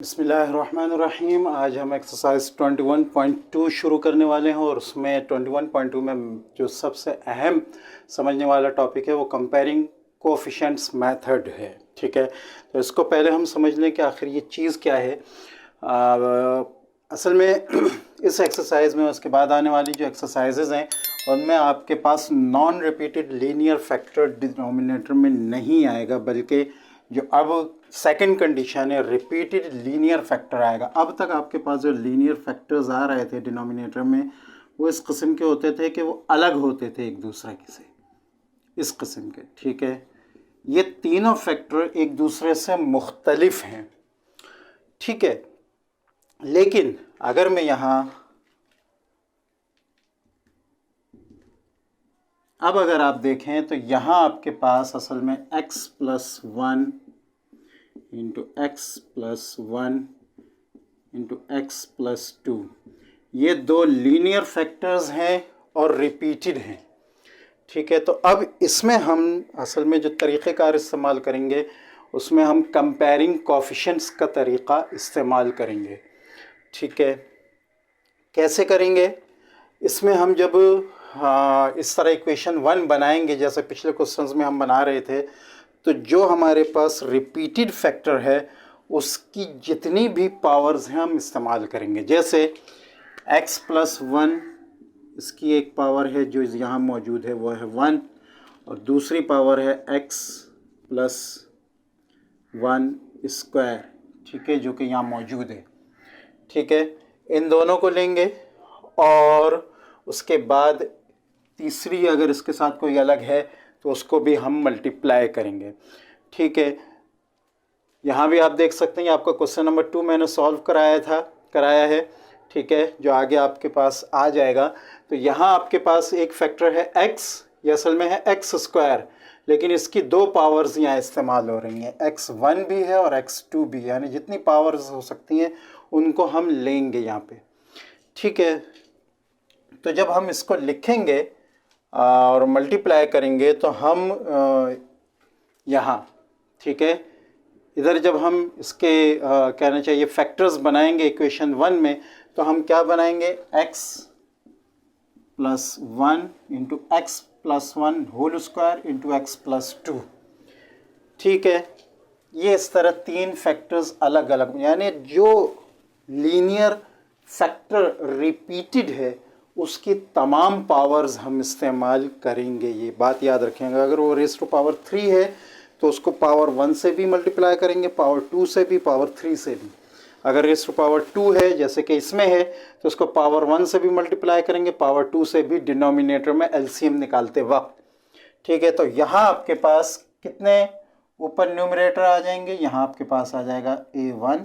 बिस्मिल्लाहिर्रहमानिर्रहीम। आज हम एक्सरसाइज 21.2 शुरू करने वाले हैं और उसमें 21.2 में जो सबसे अहम समझने वाला टॉपिक है वो कंपेयरिंग कोएफिशिएंट्स मेथड है। ठीक है, तो इसको पहले हम समझ लें कि आखिर ये चीज़ क्या है। असल में इस एक्सरसाइज में उसके बाद आने वाली जो एक्सरसाइजेज़ हैं उनमें आपके पास non repeated linear factor denominator में नहीं आएगा, बल्कि जो अब सेकंड कंडीशन है रिपीटेड लीनियर फैक्टर आएगा। अब तक आपके पास जो लीनियर फैक्टर्स आ रहे थे डिनोमिनेटर में वो इस किस्म के होते थे कि वो अलग होते थे एक दूसरे से, इस किस्म के। ठीक है, ये तीनों फैक्टर एक दूसरे से मुख्तलिफ हैं। ठीक है, लेकिन अगर मैं यहाँ अब अगर आप देखें तो यहाँ आपके पास असल में x+1 into x+1 into x+2 ये दो लीनियर फैक्टर्स हैं और रिपीटेड हैं। ठीक है, तो अब इसमें हम असल में जो तरीक़ेकार इस्तेमाल करेंगे उसमें हम कंपेयरिंग कोएफिशिएंट्स का तरीक़ा इस्तेमाल करेंगे। ठीक है, कैसे करेंगे? इसमें हम जब इस तरह इक्वेशन 1 बनाएंगे जैसे पिछले क्वेश्चंस में हम बना रहे थे, तो जो हमारे पास रिपीटेड फैक्टर है उसकी जितनी भी पावर्स हैं हम इस्तेमाल करेंगे। जैसे x+1 इसकी एक पावर है जो यहाँ मौजूद है वो है 1, और दूसरी पावर है x+1 स्क्वायर। ठीक है, जो कि यहाँ मौजूद है। ठीक है, इन दोनों को लेंगे और उसके बाद तीसरी अगर इसके साथ कोई अलग है तो उसको भी हम मल्टीप्लाई करेंगे। ठीक है, यहाँ भी आप देख सकते हैं आपका क्वेश्चन नंबर 2 मैंने सॉल्व कराया है। ठीक है, जो आगे आपके पास आ जाएगा। तो यहाँ आपके पास एक फैक्टर है x, ये असल में है x², लेकिन इसकी दो पावर्स यहाँ इस्तेमाल हो रही हैं, x1 भी है और x2 भी, यानी जितनी पावर्स हो सकती हैं उनको हम लेंगे यहाँ पे। ठीक है, तो जब हम इसको लिखेंगे और मल्टीप्लाई करेंगे तो हम यहाँ, ठीक है, इधर जब हम इसके कहना चाहिए फैक्टर्स बनाएंगे इक्वेशन 1 में, तो हम क्या बनाएंगे x+1 into x+1 whole square into x+2। ठीक है, ये इस तरह तीन फैक्टर्स अलग अलग, यानी जो लीनियर फैक्टर रिपीटेड है उसकी तमाम पावर्स हम इस्तेमाल करेंगे। ये बात याद रखेंगे। अगर वो रेज़ टू पावर 3 है तो उसको पावर 1 से भी मल्टीप्लाई करेंगे, पावर 2 से भी, पावर 3 से भी। अगर रेज़ टू पावर 2 है जैसे कि इसमें है तो उसको पावर 1 से भी मल्टीप्लाई करेंगे, पावर 2 से भी, डिनोमिनेटर में एलसीएम निकालते वक्त। ठीक है, तो यहाँ आपके पास कितने ऊपर न्यूमरेटर आ जाएंगे? यहाँ आपके पास आ जाएगा a1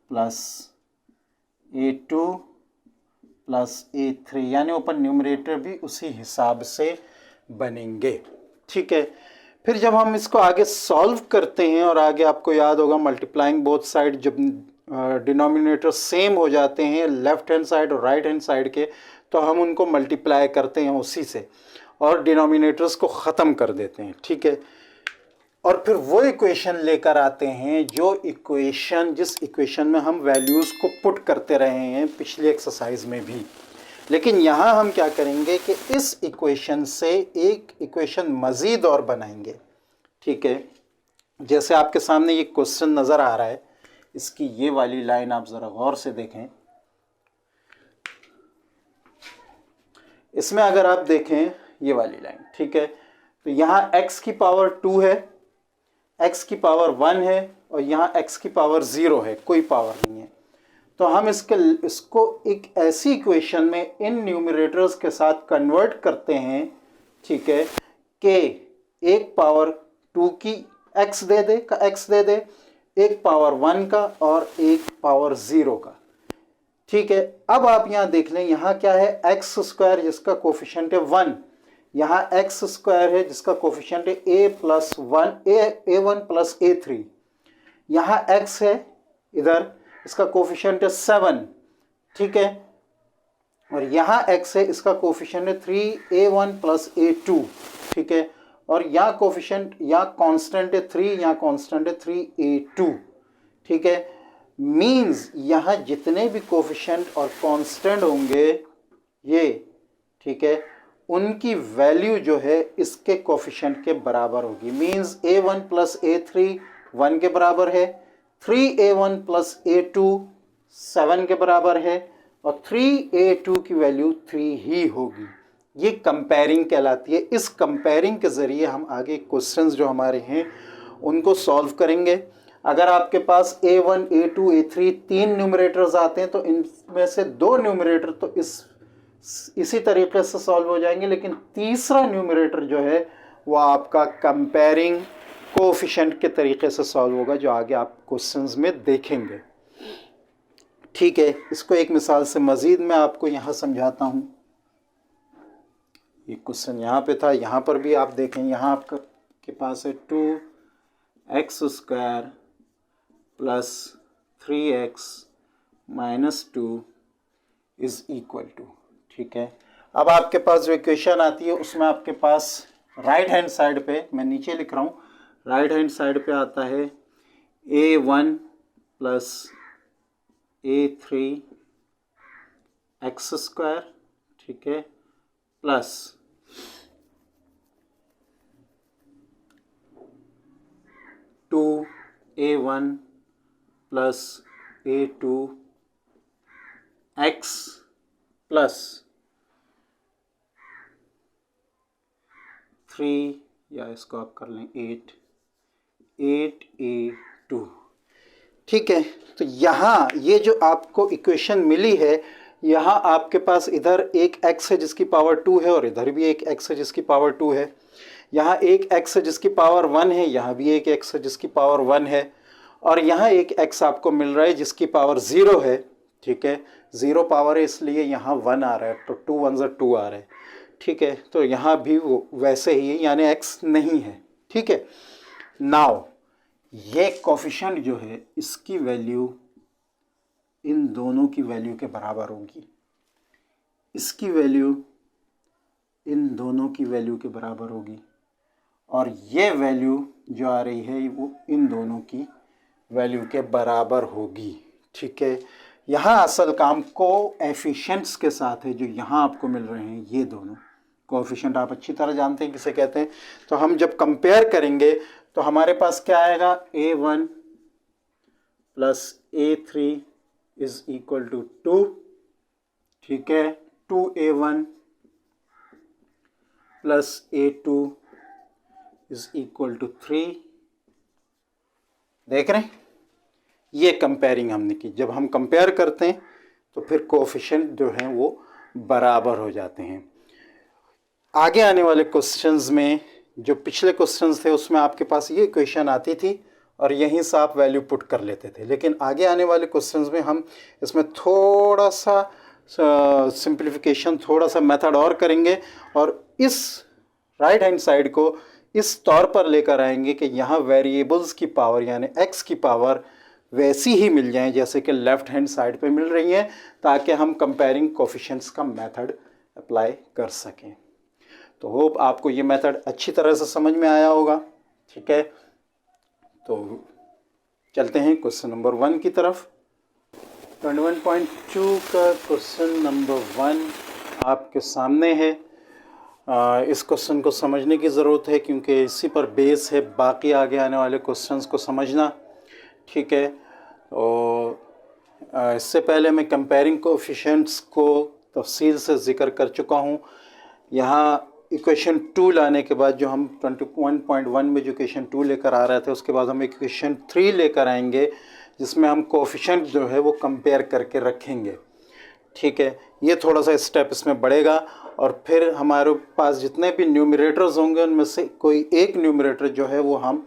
plus a2 plus a3, यानी ऊपर न्यूमरेटर भी उसी हिसाब से बनेंगे। ठीक है, फिर जब हम इसको आगे सॉल्व करते हैं और आगे आपको याद होगा मल्टीप्लाइंग बोथ साइड, जब डिनोमिनेटर सेम हो जाते हैं लेफ्ट हैंड साइड और राइट हैंड साइड के, तो हम उनको मल्टीप्लाई करते हैं उसी से और डिनोमिनेटर्स को ख़त्म कर देते हैं। ठीक है, और फिर वो इक्वेशन लेकर आते हैं जिस इक्वेशन में हम वैल्यूज़ को पुट करते रहे हैं पिछली एक्सरसाइज में भी। लेकिन यहाँ हम क्या करेंगे कि इस इक्वेशन से एक इक्वेशन मज़ीद और बनाएंगे। ठीक है, जैसे आपके सामने ये क्वेश्चन नज़र आ रहा है, इसकी ये वाली लाइन आप ज़रा गौर से देखें। इसमें अगर आप देखें ये वाली लाइन, ठीक है, तो यहाँ x की पावर 2 है, x की पावर 1 है और यहाँ x की पावर 0 है, कोई पावर नहीं है। तो हम इसको एक ऐसी इक्वेशन में इन न्यूमरेटर्स के साथ कन्वर्ट करते हैं, ठीक है, कि एक पावर 2 की x दे दे, एक पावर 1 का और एक पावर 0 का। ठीक है, अब आप यहाँ देख लें, यहाँ क्या है x² जिसका कोफिशिएंट है 1, यहाँ x² है जिसका कोफिशिएंट है a1 प्लस a3, यहाँ x है इधर, इसका कोफिशिएंट है 7। ठीक है, और यहाँ x है, इसका कोफिशिएंट है 3a1 प्लस a2। ठीक है, और यहाँ कोफिशिएंट, यहाँ कांस्टेंट है 3, यहाँ कांस्टेंट है 3a2। ठीक है। मीन्स यहाँ जितने भी कोफिशिएंट और कांस्टेंट होंगे ये, ठीक है, उनकी वैल्यू जो है इसके कोफिशिएंट के बराबर होगी। मीन्स a1 प्लस a3 1 के बराबर है, 3a1 प्लस a2 7 के बराबर है, और 3a2 की वैल्यू 3 ही होगी। ये कंपेयरिंग कहलाती है। इस कंपेयरिंग के ज़रिए हम आगे क्वेश्चंस जो हमारे हैं उनको सॉल्व करेंगे। अगर आपके पास a1, a2, a3 तीन न्यूमरेटर्स आते हैं तो इनमें से दो न्यूमरेटर तो इसी तरीके से सॉल्व हो जाएंगे, लेकिन तीसरा न्यूमरेटर जो है वो आपका कंपेयरिंग कोएफिशिएंट के तरीके से सॉल्व होगा, जो आगे आप क्वेश्चंस में देखेंगे। ठीक है, इसको एक मिसाल से मज़ीद मैं आपको यहाँ समझाता हूँ। ये क्वेश्चन यहाँ पे था, यहाँ पर भी आप देखें, यहाँ आपका के पास है 2x² plus 3x minus 2 is equal to, ठीक है। अब आपके पास जो इक्वेशन आती है उसमें आपके पास राइट हैंड साइड पे, मैं नीचे लिख रहा हूँ, राइट हैंड साइड पे आता है a1 प्लस a3 x², ठीक है, plus 2a1 plus a2 x plus 3, या इसको आप कर लें 8a2, ठीक है। तो यहाँ ये जो आपको इक्वेशन मिली है, यहाँ आपके पास इधर एक x है जिसकी पावर 2 है और इधर भी एक x है जिसकी पावर 2 है। यहाँ एक x है जिसकी पावर 1 है, यहाँ भी एक x है जिसकी पावर 1 है, और यहाँ एक x आपको मिल रहा है जिसकी पावर 0 है, ठीक है। 0 पावर है इसलिए यहाँ 1 आ रहा है, तो 2 1 2 आ रहा है, ठीक है। तो यहाँ भी वो वैसे ही है, यानी x नहीं है, ठीक है। नाउ ये कोफिशिएंट जो है इसकी वैल्यू इन दोनों की वैल्यू के बराबर होगी, इसकी वैल्यू इन दोनों की वैल्यू के बराबर होगी, और ये वैल्यू जो आ रही है वो इन दोनों की वैल्यू के बराबर होगी, ठीक है। यहाँ असल काम कोएफिशिएंट्स के साथ है, जो यहाँ आपको मिल रहे हैं ये दोनों कोएफिशिएंट आप अच्छी तरह जानते हैं किसे कहते हैं। तो हम जब कंपेयर करेंगे तो हमारे पास क्या आएगा, a1 plus a3 is equal to 2, ठीक है, 2a1 plus a2 is equal to 3। देख रहे हैं, ये कंपेयरिंग हमने की। जब हम कंपेयर करते हैं तो फिर कोएफिशिएंट जो हैं वो बराबर हो जाते हैं। आगे आने वाले क्वेश्चंस में, जो पिछले क्वेश्चंस थे उसमें आपके पास ये इक्वेशन आती थी और यहीं से आप वैल्यू पुट कर लेते थे, लेकिन आगे आने वाले क्वेश्चंस में हम इसमें थोड़ा सा सिंप्लीफिकेशन, थोड़ा सा मेथड और करेंगे, और इस राइट हैंड साइड को इस तौर पर लेकर आएंगे कि यहाँ वेरिएबल्स की पावर यानी x की पावर वैसी ही मिल जाए जैसे कि लेफ़्ट हैंड साइड पे मिल रही हैं, ताकि हम कंपेयरिंग कोएफिशिएंट्स का मेथड अप्लाई कर सकें। तो होप आपको ये मेथड अच्छी तरह से समझ में आया होगा, ठीक है। तो चलते हैं क्वेश्चन नंबर 1 की तरफ। 21.2 का क्वेश्चन नंबर 1 आपके सामने है। इस क्वेश्चन को समझने की ज़रूरत है क्योंकि इसी पर बेस है बाकी आगे आने वाले क्वेश्चंस को समझना, ठीक है। और इससे पहले मैं कंपेयरिंग कोएफिशिएंट्स को तफसील से ज़िक्र कर चुका हूँ। यहाँ इक्वेशन 2 लाने के बाद जो हम 21.1 में जो इक्वेशन 2 लेकर आ रहे थे, उसके बाद हम इक्वेशन 3 लेकर आएंगे जिसमें हम कोएफिशिएंट जो है वो कंपेयर करके रखेंगे, ठीक है। ये थोड़ा सा स्टेप इसमें बढ़ेगा, और फिर हमारे पास जितने भी न्यूमरेटर्स होंगे उनमें से कोई एक न्यूमरेटर जो है वो हम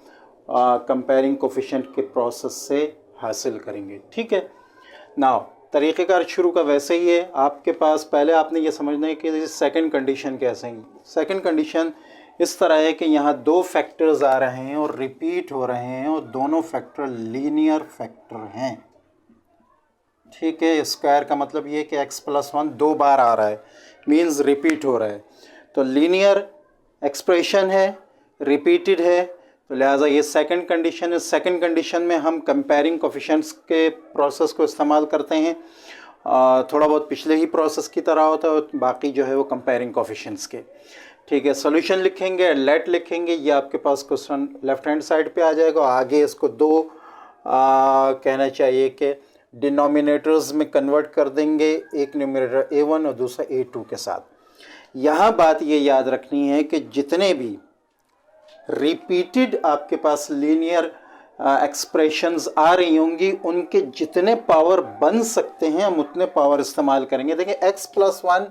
कंपेयरिंग कोएफिशिएंट के प्रोसेस से हासिल करेंगे, ठीक है। नाउ तरीक़ेकार शुरू का वैसे ही है। आपके पास पहले आपने ये समझना है कि सेकंड कंडीशन कैसे है। सेकंड कंडीशन इस तरह है कि यहाँ दो फैक्टर्स आ रहे हैं और रिपीट हो रहे हैं, और दोनों फैक्टर लीनियर फैक्टर हैं, ठीक है। स्क्वायर का मतलब ये कि x + 1 दो बार आ रहा है, मीन्स रिपीट हो रहा है। तो लीनियर एक्सप्रेशन है, रिपीटेड है, तो लिहाजा ये सेकंड कंडीशन है। सेकंड कंडीशन में हम कंपेयरिंग कोफिशिएंट्स के प्रोसेस को इस्तेमाल करते हैं। थोड़ा बहुत पिछले ही प्रोसेस की तरह होता है, बाकी जो है वो कंपेयरिंग कोफिशिएंट्स के। ठीक है, सोल्यूशन लिखेंगे, लेट लिखेंगे, ये आपके पास क्वेश्चन लेफ्ट हैंड साइड पे आ जाएगा। आगे इसको दो कहना चाहिए कि डिनोमिनेटर्स में कन्वर्ट कर देंगे, एक न्यूमरेटर A1 और दूसरा A2 के साथ। यहाँ बात ये याद रखनी है कि जितने भी रिपीटेड आपके पास लीनियर एक्सप्रेशंस आ रही होंगी, उनके जितने पावर बन सकते हैं हम उतने पावर इस्तेमाल करेंगे। देखिए x+1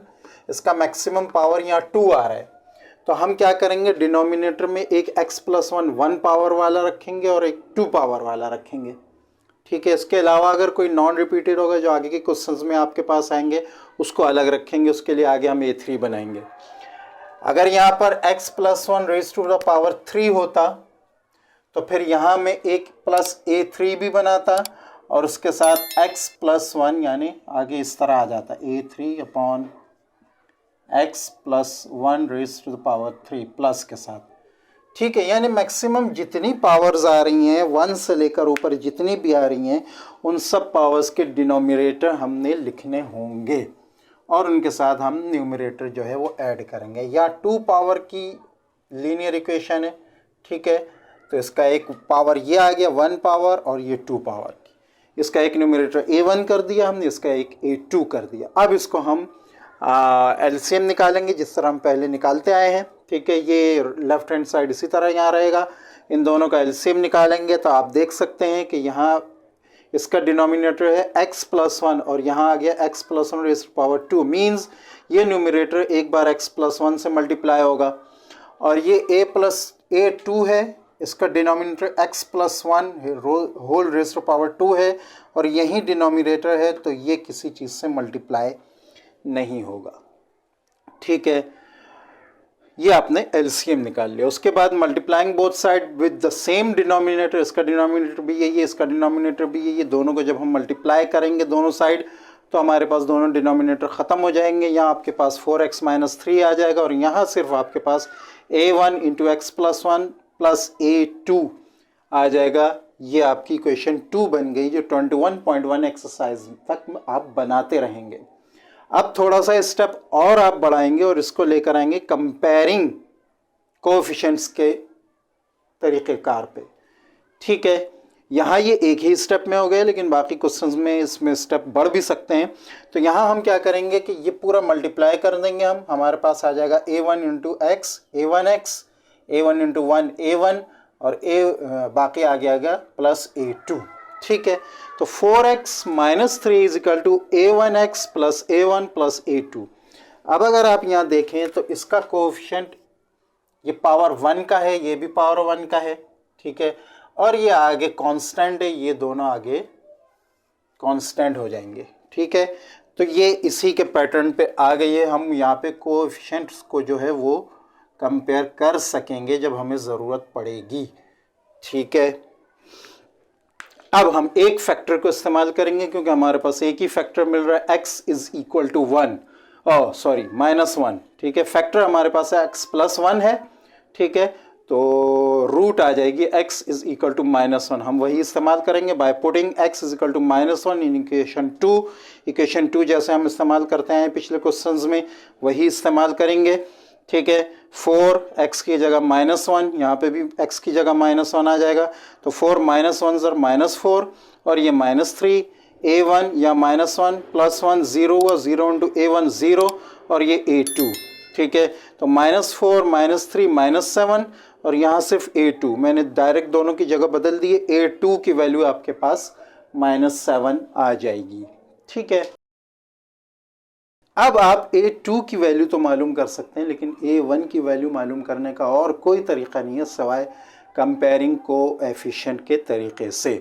इसका मैक्सिमम पावर यहाँ 2 आ रहा है, तो हम क्या करेंगे, डिनोमिनेटर में एक x+1 1 पावर वाला रखेंगे और एक 2 पावर वाला रखेंगे। ठीक है, इसके अलावा अगर कोई नॉन रिपीटेड होगा जो आगे के क्वेश्चंस में आपके पास आएंगे उसको अलग रखेंगे, उसके लिए आगे हम A3 बनाएंगे। अगर यहाँ पर x+1 raise to the power 3 होता तो फिर यहाँ में एक प्लस A3 भी बनाता और उसके साथ x+1 यानी आगे इस तरह आ जाता A3 upon x+1 raise to the power 3 plus के साथ। ठीक है, यानी मैक्सिमम जितनी पावर्स आ रही हैं 1 से लेकर ऊपर जितनी भी आ रही हैं उन सब पावर्स के डिनोमिनेटर हमने लिखने होंगे और उनके साथ हम न्यूमरेटर जो है वो ऐड करेंगे। या 2 पावर की लीनियर इक्वेशन है। ठीक है, तो इसका एक पावर ये आ गया 1 पावर और ये 2 पावर की, इसका एक न्यूमरेटर A1 कर दिया हमने, इसका एक A2 कर दिया। अब इसको हम एलसीएम निकालेंगे जिस तरह हम पहले निकालते आए हैं। ठीक है, ये लेफ्ट हैंड साइड इसी तरह यहाँ रहेगा। इन दोनों का एलसीएम निकालेंगे तो आप देख सकते हैं कि यहाँ इसका डिनोमिनेटर है x+1 और यहाँ आ गया x+1 raise to power 2, means ये न्यूमरेटर एक बार x+1 से मल्टीप्लाई होगा और ये A+A2 है, इसका denominator x+1 whole raise to power 2 है और यही डिनोमिनेटर है, तो ये किसी चीज़ से मल्टीप्लाई नहीं होगा। ठीक है, ये आपने एलसीएम निकाल लिया। उसके बाद multiplying both side with the same denominator, इसका डिनोमिनेटर भी यही है, इसका डिनोमिनेटर भी यही है, दोनों को जब हम मल्टीप्लाई करेंगे दोनों साइड तो हमारे पास दोनों डिनोमिनेटर ख़त्म हो जाएंगे। यहाँ आपके पास 4x - 3 आ जाएगा और यहाँ सिर्फ आपके पास A1 × x+1 प्लस A2 आ जाएगा। ये आपकी इक्वेशन 2 बन गई जो 21.1 एक्सरसाइज तक आप बनाते रहेंगे। अब थोड़ा सा स्टेप और आप बढ़ाएंगे और इसको लेकर आएंगे कंपेयरिंग कोएफिशिएंट्स के तरीक़ेकार पे। ठीक है, यहाँ ये एक ही स्टेप में हो गए, लेकिन बाकी क्वेश्चंस में इसमें स्टेप बढ़ भी सकते हैं। तो यहाँ हम क्या करेंगे कि ये पूरा मल्टीप्लाई कर देंगे हम, हमारे पास आ जाएगा A1 × x A1x, A1 × 1 A1 और बाकी आ गया प्लस A2। ठीक है, तो 4x - 3 = A1x + A1 + A2। अब अगर आप यहाँ देखें तो इसका कोएफिशिएंट ये पावर 1 का है, ये भी पावर 1 का है। ठीक है, और ये आगे कांस्टेंट है, ये दोनों आगे कांस्टेंट हो जाएंगे। ठीक है, तो ये इसी के पैटर्न पे आ गई है। हम यहाँ पे कोएफिशिएंट्स को जो है वो कंपेयर कर सकेंगे जब हमें ज़रूरत पड़ेगी। ठीक है, अब हम एक फैक्टर को इस्तेमाल करेंगे क्योंकि हमारे पास एक ही फैक्टर मिल रहा है, x = 1 -1। ठीक है, फैक्टर हमारे पास है x+1 है। ठीक है, तो रूट आ जाएगी x = -1, हम वही इस्तेमाल करेंगे by putting x = -1 in equation 2। Equation 2 जैसे हम इस्तेमाल करते हैं पिछले क्वेश्चंस में वही इस्तेमाल करेंगे। ठीक है, 4x की जगह -1, यहाँ पे भी x की जगह -1 आ जाएगा, तो 4 - 1 = -4 और ये -3 A1 या -1 + 1 0 हुआ, 0 × A1 0 और ये A2। ठीक है, तो -4 -3 -7 और यहाँ सिर्फ A2, मैंने डायरेक्ट दोनों की जगह बदल दी है, A2 की वैल्यू आपके पास -7 आ जाएगी। ठीक है, अब आप A2 की वैल्यू तो मालूम कर सकते हैं, लेकिन A1 की वैल्यू मालूम करने का और कोई तरीक़ा नहीं है सिवाय कंपेयरिंग कोएफिशिएंट के तरीक़े से।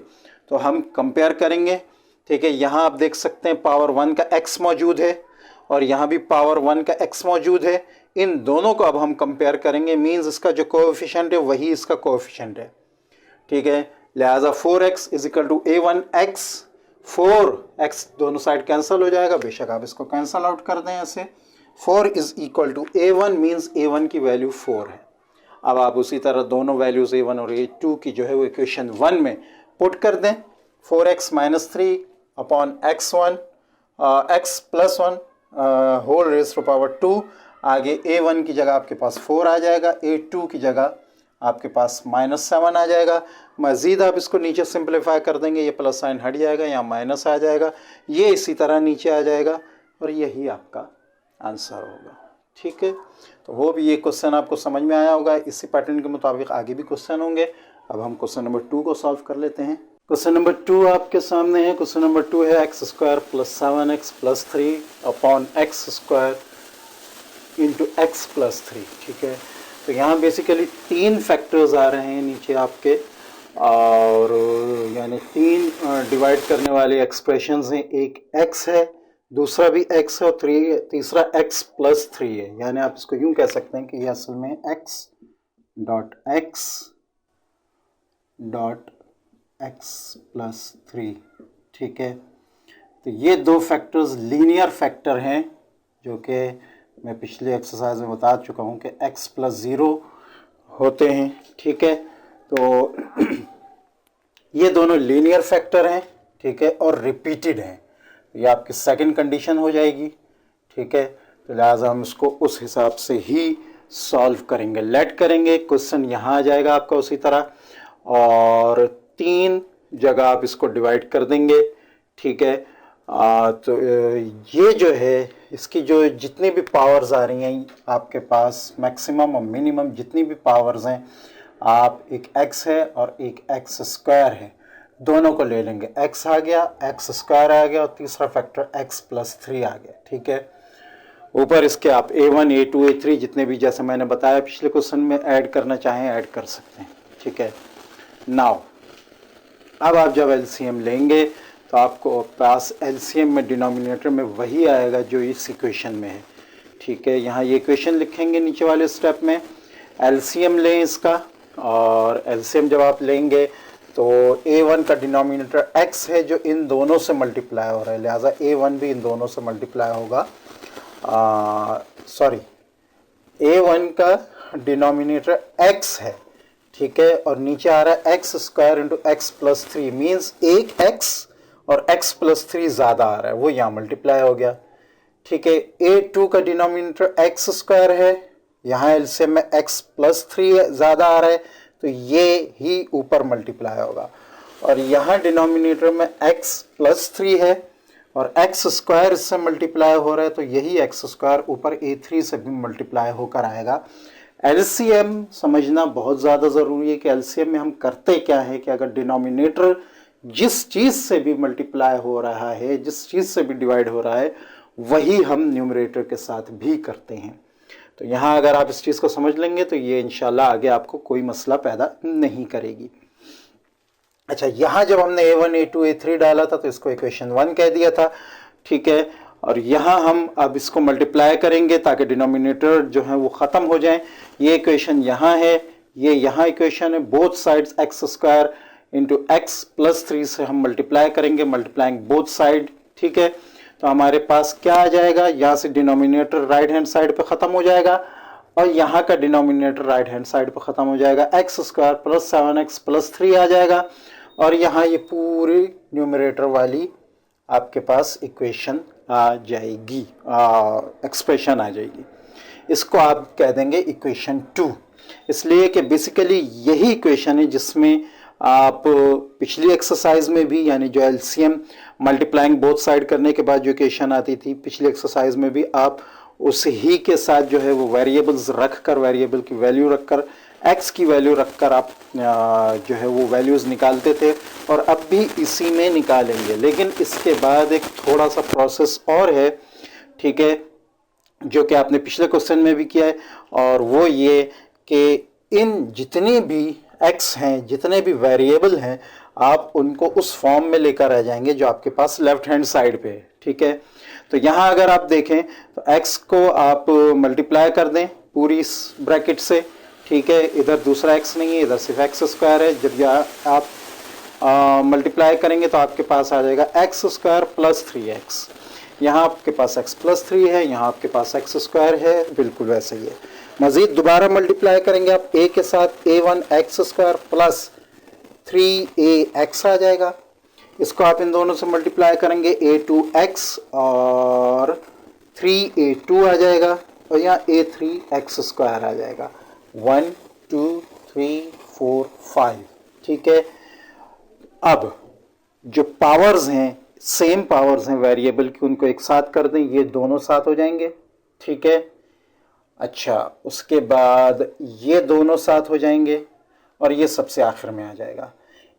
तो हम कंपेयर करेंगे। ठीक है, यहाँ आप देख सकते हैं पावर 1 का x मौजूद है और यहाँ भी पावर 1 का x मौजूद है। इन दोनों को अब हम कंपेयर करेंगे, मीन्स इसका जो कोएफिशिएंट है वही इसका कोएफिशिएंट है। ठीक है, लिहाजा 4x = A1x, 4x दोनों साइड कैंसिल हो जाएगा, बेशक आप इसको कैंसिल आउट कर दें ऐसे। 4 = A1 मीन्स A1 की वैल्यू 4 है। अब आप उसी तरह दोनों वैल्यूज़ A1 और A2 की जो है वो इक्वेशन 1 में पुट कर दें। 4x minus 3 upon x1 x plus 1 whole raise to power 2। आगे A1 की जगह आपके पास 4 आ जाएगा, A2 की जगह आपके पास -7 आ जाएगा। मज़ीद आप इसको नीचे सिंप्लीफाई कर देंगे, ये प्लस साइन हट जाएगा, यहाँ माइनस आ जाएगा, ये इसी तरह नीचे आ जाएगा और यही आपका आंसर होगा। ठीक है, तो वो भी ये क्वेश्चन आपको समझ में आया होगा। इसी पैटर्न के मुताबिक आगे भी क्वेश्चन होंगे। अब हम क्वेश्चन नंबर 2 को सॉल्व कर लेते हैं। क्वेश्चन नंबर 2 आपके सामने है। क्वेश्चन नंबर 2 है x² + 7x + 3 upon x² into x + 3। ठीक है, तो यहाँ बेसिकली 3 फैक्टर्स आ रहे हैं नीचे आपके, और यानी 3 डिवाइड करने वाले एक्सप्रेशंस हैं। एक x है, दूसरा भी x है और तीसरा x + 3 है। यानी आप इसको यूँ कह सकते हैं कि ये असल में x + 3। ठीक है, तो ये 2 फैक्टर्स लीनियर फैक्टर हैं, जो कि मैं पिछले एक्सरसाइज में बता चुका हूँ कि x + 0 होते हैं। ठीक है, तो ये दोनों लीनियर फैक्टर हैं। ठीक है, और रिपीटेड हैं। ये आपकी सेकंड कंडीशन हो जाएगी। ठीक है, तो लिहाजा हम इसको उस हिसाब से ही सॉल्व करेंगे। लेट करेंगे, क्वेश्चन यहाँ आ जाएगा आपका उसी तरह, और 3 जगह आप इसको डिवाइड कर देंगे। ठीक है, तो ये जो है इसकी जो जितनी भी पावर्स आ रही हैं आपके पास, मैक्सिमम और मिनिमम जितनी भी पावर्स हैं, आप एक x है और एक x² है, दोनों को ले लेंगे। x आ गया, x² आ गया और तीसरा फैक्टर x + 3 आ गया। ठीक है, ऊपर इसके आप A1 A2 A3 जितने भी, जैसे मैंने बताया पिछले क्वेश्चन में, ऐड करना चाहें ऐड कर सकते हैं। ठीक है, नाउ अब आप जब LCM लेंगे तो आपको पास LCM में डिनोमिनेटर में वही आएगा जो इस इक्वेशन में है। ठीक है, यहाँ ये इक्वेशन लिखेंगे नीचे वाले स्टेप में, LCM लें इसका, और LCM जब आप लेंगे तो A1 का डिनोमिनेटर x है जो इन दोनों से मल्टीप्लाई हो रहा है, लिहाजा A1 भी इन दोनों से मल्टीप्लाई होगा। A1 का डिनोमिनेटर x है। ठीक है, और नीचे आ रहा है x² इंटू x + 3, मीन्स एक x और x + 3 ज़्यादा आ रहा है, वो यहाँ मल्टीप्लाई हो गया। ठीक है, A2 का डिनोमिनेटर x² है, यहाँ एलसीएम में x + 3 ज़्यादा आ रहा है, तो ये ही ऊपर मल्टीप्लाई होगा। और यहाँ डिनोमिनेटर में x + 3 है और x² इससे मल्टीप्लाई हो रहा है, तो यही x² ऊपर A3 से भी मल्टीप्लाई होकर आएगा। LCM समझना बहुत ज़्यादा ज़रूरी है कि LCM में हम करते क्या है कि अगर डिनोमिनेटर जिस चीज़ से भी मल्टीप्लाई हो रहा है, जिस चीज़ से भी डिवाइड हो रहा है, वही हम न्यूमरेटर के साथ भी करते हैं। तो यहाँ अगर आप इस चीज़ को समझ लेंगे तो ये इंशाल्लाह आगे आपको कोई मसला पैदा नहीं करेगी। अच्छा, यहाँ जब हमने A1 A2 A3 डाला था तो इसको इक्वेशन 1 कह दिया था। ठीक है, और यहाँ हम अब इसको मल्टीप्लाई करेंगे ताकि डिनोमिनेटर जो है वो ख़त्म हो जाए। ये इक्वेशन यहाँ है, ये यहाँ इक्वेशन है, both sides x² into x + 3 से हम मल्टीप्लाई करेंगे, मल्टीप्लाइंग बोथ साइड। ठीक है, तो हमारे पास क्या आ जाएगा, यहाँ से डिनोमिनेटर राइट हैंड साइड पे ख़त्म हो जाएगा और यहाँ का डिनोमिनेटर राइट हैंड साइड पे ख़त्म हो जाएगा, x² + 7x + 3 आ जाएगा, और यहाँ ये पूरी न्यूमरेटर वाली आपके पास इक्वेशन आ जाएगी, एक्सप्रेशन आ जाएगी। इसको आप कह देंगे इक्वेशन 2, इसलिए कि बेसिकली यही इक्वेशन है जिसमें आप पिछली एक्सरसाइज में भी, यानी जो LCM मल्टीप्लाइंग बोथ साइड करने के बाद जो इक्वेशन आती थी पिछली एक्सरसाइज में भी, आप उस ही के साथ जो है वो वेरिएबल्स रख कर, वेरिएबल की वैल्यू रख कर, x की वैल्यू रख कर आप जो है वो वैल्यूज़ निकालते थे, और अब भी इसी में निकालेंगे। लेकिन इसके बाद एक थोड़ा सा प्रोसेस और है, ठीक है, जो कि आपने पिछले क्वेश्चन में भी किया है, और वो ये कि इन जितनी भी x हैं, जितने भी वेरिएबल हैं, आप उनको उस फॉर्म में लेकर आ जाएंगे जो आपके पास लेफ्ट हैंड साइड पे है। ठीक है, तो यहाँ अगर आप देखें तो x को आप मल्टीप्लाई कर दें पूरी इस ब्रैकेट से। ठीक है, इधर दूसरा x नहीं है, इधर सिर्फ x² है। जब यहाँ आप मल्टीप्लाई करेंगे तो आपके पास आ जाएगा x² + 3x। यहाँ आपके पास x + 3 है, यहाँ आपके पास x² है, बिल्कुल वैसे ही है। मजीद दोबारा मल्टीप्लाई करेंगे आप a के साथ, a1x² प्लस 3ax आ जाएगा। इसको आप इन दोनों से मल्टीप्लाई करेंगे, a2x और 3a2 आ जाएगा, और यहाँ a3x² आ जाएगा। 1 2 3 4 5। ठीक है, अब जो पावर्स हैं, सेम पावर्स हैं वेरिएबल की, उनको एक साथ कर दें, ये दोनों साथ हो जाएंगे। ठीक है, अच्छा, उसके बाद ये दोनों साथ हो जाएंगे और ये सबसे आखिर में आ जाएगा।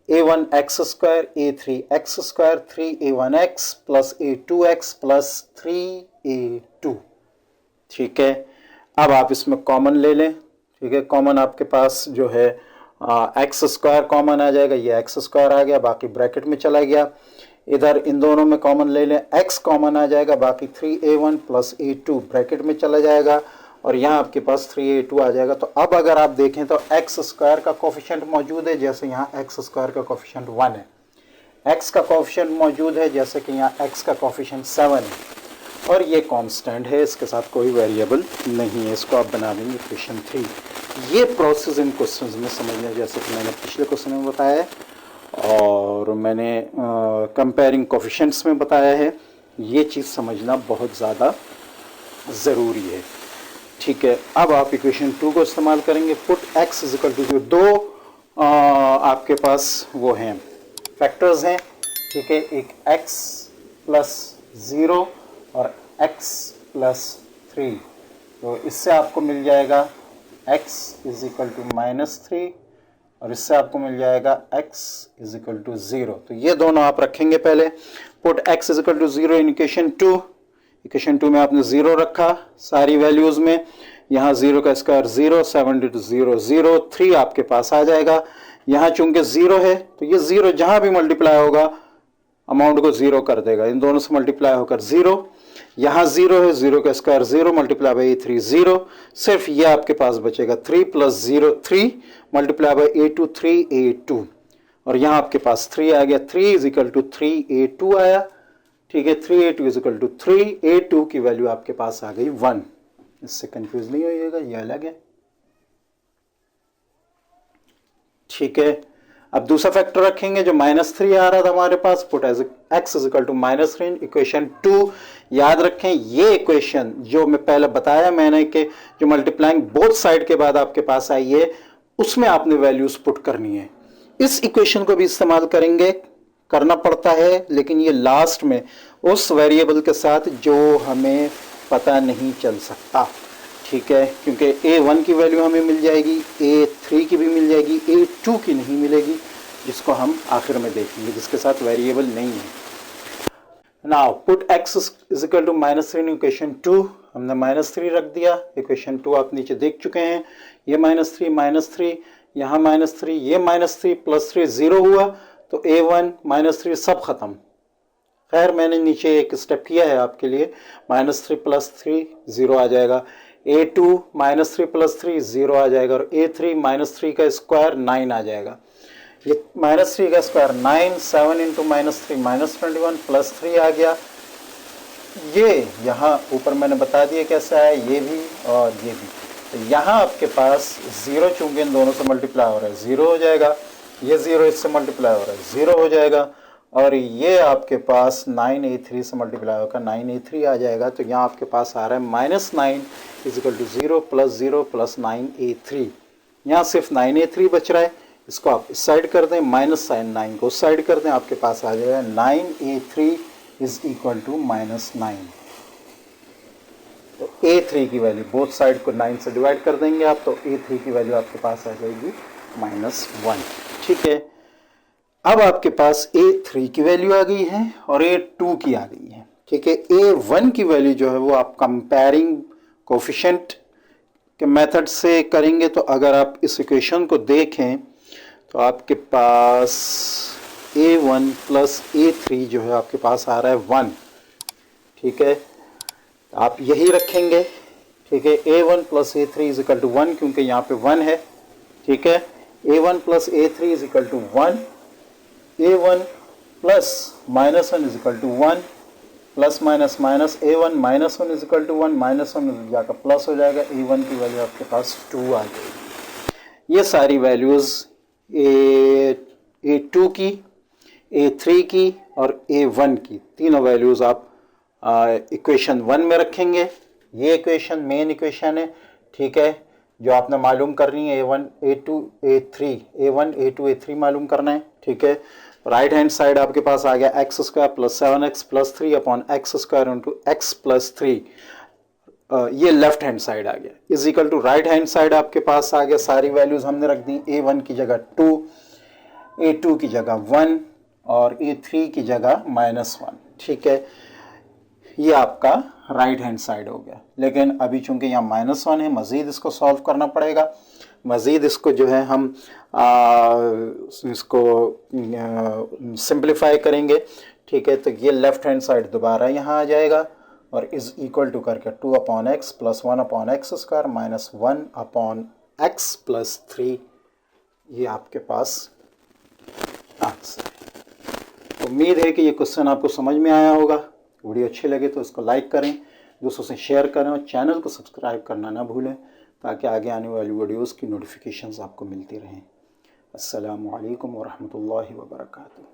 a1x² a3x² 3a1x plus a2x plus 3a2। ठीक है, अब आप इसमें कॉमन ले लें। ठीक है, कॉमन आपके पास जो है x² कॉमन आ जाएगा, ये x² आ गया, बाकी ब्रैकेट में चला गया। इधर इन दोनों में कॉमन ले लें, x कॉमन आ जाएगा, बाकी 3a1 प्लस a2 ब्रैकेट में चला जाएगा, और यहाँ आपके पास 3a2 आ जाएगा। तो अब अगर आप देखें तो x² का कोफिशिएंट मौजूद है, जैसे यहाँ x² का कोफिशिएंट 1 है। x का कोफिशिएंट मौजूद है, जैसे कि यहाँ x का कोफिशिएंट 7 है, और ये कांस्टेंट है, इसके साथ कोई वेरिएबल नहीं है। इसको आप बना देंगे इक्वेशन 3। ये प्रोसेस इन क्वेश्चंस में समझना, जैसे कि मैंने पिछले क्वेश्चन में बताया है और मैंने कंपेयरिंग कोफिशिएंट्स में बताया है, ये चीज़ समझना बहुत ज़्यादा ज़रूरी है। ठीक है, अब आप इक्वेशन 2 को इस्तेमाल करेंगे। Put x is equal to 0। दो आपके पास वो हैं फैक्टर्स हैं। ठीक है, एक x प्लस 0 और x प्लस 3। तो इससे आपको मिल जाएगा x इज इक्वल टू -3 और इससे आपको मिल जाएगा x इज इक्वल टू 0। तो ये दोनों आप रखेंगे पहले। Put x is equal to 0 in equation 2। Equation 2 में आपने 0 रखा सारी वैल्यूज़ में। यहाँ 0 का स्क्वायर 0, 7 × 0 0, 3 आपके पास आ जाएगा। यहाँ चूंकि 0 है तो ये 0 जहाँ भी मल्टीप्लाई होगा अमाउंट को 0 कर देगा, इन दोनों से मल्टीप्लाई होकर 0। यहाँ 0 है, 0 का स्क्वायर 0 मल्टीप्लाई बाई a3 0, सिर्फ ये आपके पास बचेगा 3 plus 0 3 multiply by a2 3a2, और यहाँ आपके पास 3 आ गया। 3 इज इक्वल टू 3a2 आया। ठीक है, 3a2 is equal to 3a2 की वैल्यू आपके पास आ गई 1। इससे कंफ्यूज नहीं होइएगा, ये अलग है। ठीक है, अब दूसरा फैक्टर रखेंगे जो -3 आ रहा था हमारे पास। Put as x is equal to -3 equation 2। याद रखें ये इक्वेशन जो मैं पहले बताया मैंने कि जो मल्टीप्लाइंग बोथ साइड के बाद आपके पास आई है, उसमें आपने वैल्यूज पुट करनी है। इस इक्वेशन को भी इस्तेमाल करेंगे, करना पड़ता है, लेकिन ये लास्ट में उस वेरिएबल के साथ जो हमें पता नहीं चल सकता। ठीक है, क्योंकि a1 की वैल्यू हमें मिल जाएगी, a3 की भी मिल जाएगी, a2 की नहीं मिलेगी, जिसको हम आखिर में देखेंगे, जिसके साथ वेरिएबल नहीं है। Now put x is equal to -3 in equation 2। हमने -3 रख दिया। इक्वेशन 2 आप नीचे देख चुके हैं। ये -3 यहाँ -3, ये -3 प्लस 3 0 हुआ, तो a1 -3 सब खत्म। खैर मैंने नीचे एक स्टेप किया है आपके लिए। -3 प्लस 3 0 आ जाएगा, a2 -3 प्लस 3 0 आ जाएगा, और a3 -3 का स्क्वायर 9 आ जाएगा। ये -3 का स्क्वायर 9, 7 × -3 -21 प्लस 3 आ गया। ये यहाँ ऊपर मैंने बता दिया कैसा है, ये भी और ये भी। तो यहाँ आपके पास 0 चूंकि इन दोनों से मल्टीप्लाई हो रहा है 0 हो जाएगा, ये 0 इससे मल्टीप्लाई हो रहा है 0 हो जाएगा, और ये आपके पास 9a3 से मल्टीप्लाई होकर 9a3 आ जाएगा। तो यहाँ आपके पास आ रहा है -9 is equal to 0 plus 0 plus 9a3। यहाँ सिर्फ 9a3 बच रहा है, इसको आप इस साइड कर दें, माइनस साइन 9 को उस साइड कर दें, आपके पास आ जाएगा 9a3 इज इक्वल टू -9। तो a3 की वैल्यू बोथ साइड को 9 से डिवाइड कर देंगे आप, तो a3 की वैल्यू आपके पास आ जाएगी -1। ठीक है, अब आपके पास a3 की वैल्यू आ गई है और a2 की आ गई है। ठीक है, a1 की वैल्यू जो है वो आप कंपेयरिंग कोफिशिएंट के मेथड से करेंगे। तो अगर आप इस इक्वेशन को देखें तो आपके पास a1 प्लस a3 जो है आपके पास आ रहा है 1। ठीक है, आप यही रखेंगे। ठीक है, a1 plus a3 is equal to 1, क्योंकि यहाँ पे 1 है। ठीक है, a1 plus a3 is equal to 1, a1 plus -1 is equal to 1, plus minus minus A1 minus one is equal to 1, minus one जाकर प्लस हो जाएगा, A1 की वैल्यू आपके पास 2 आ जाएगी। ये सारी वैल्यूज़ A2 की, A3 की और A1 की तीनों वैल्यूज़ आप इक्वेशन 1 में रखेंगे। ये इक्वेशन मेन इक्वेशन है, ठीक है, जो आपने मालूम करनी है A1 A2 A3, A1 A2 A3 मालूम करना है, ठीक है। राइट हैंड साइड आपके पास आ गया X square plus 7x plus 3 upon X square into X plus 3, ये लेफ्ट हैंड साइड आ गया, is equal to right hand side आपके पास आ गया, सारी वैल्यूज हमने रख दी, A1 की जगह 2, A2 की जगह 1 और A3 की जगह -1, ठीक है। ये आपका राइट हैंड साइड हो गया। लेकिन अभी चूंकि यहाँ -1 है, मज़ीद इसको सॉल्व करना पड़ेगा, मज़ीद इसको जो है हम इसको सिंप्लीफाई करेंगे, ठीक है। तो ये लेफ्ट हैंड साइड दोबारा यहाँ आ जाएगा और इज़ इक्वल टू करके 2 upon x plus 1 upon X square minus 1 upon x plus 3, ये आपके पास आंसर है। उम्मीद है कि ये क्वेश्चन आपको समझ में आया होगा। वीडियो अच्छी लगे तो इसको लाइक करें, दूसरों से शेयर करें और चैनल को सब्सक्राइब करना ना भूलें, ताकि आगे आने वाली वीडियोस की नोटिफिकेशंस आपको मिलती रहें। अस्सलामु अलैकुम व रहमतुल्लाहि व बरकातुहू।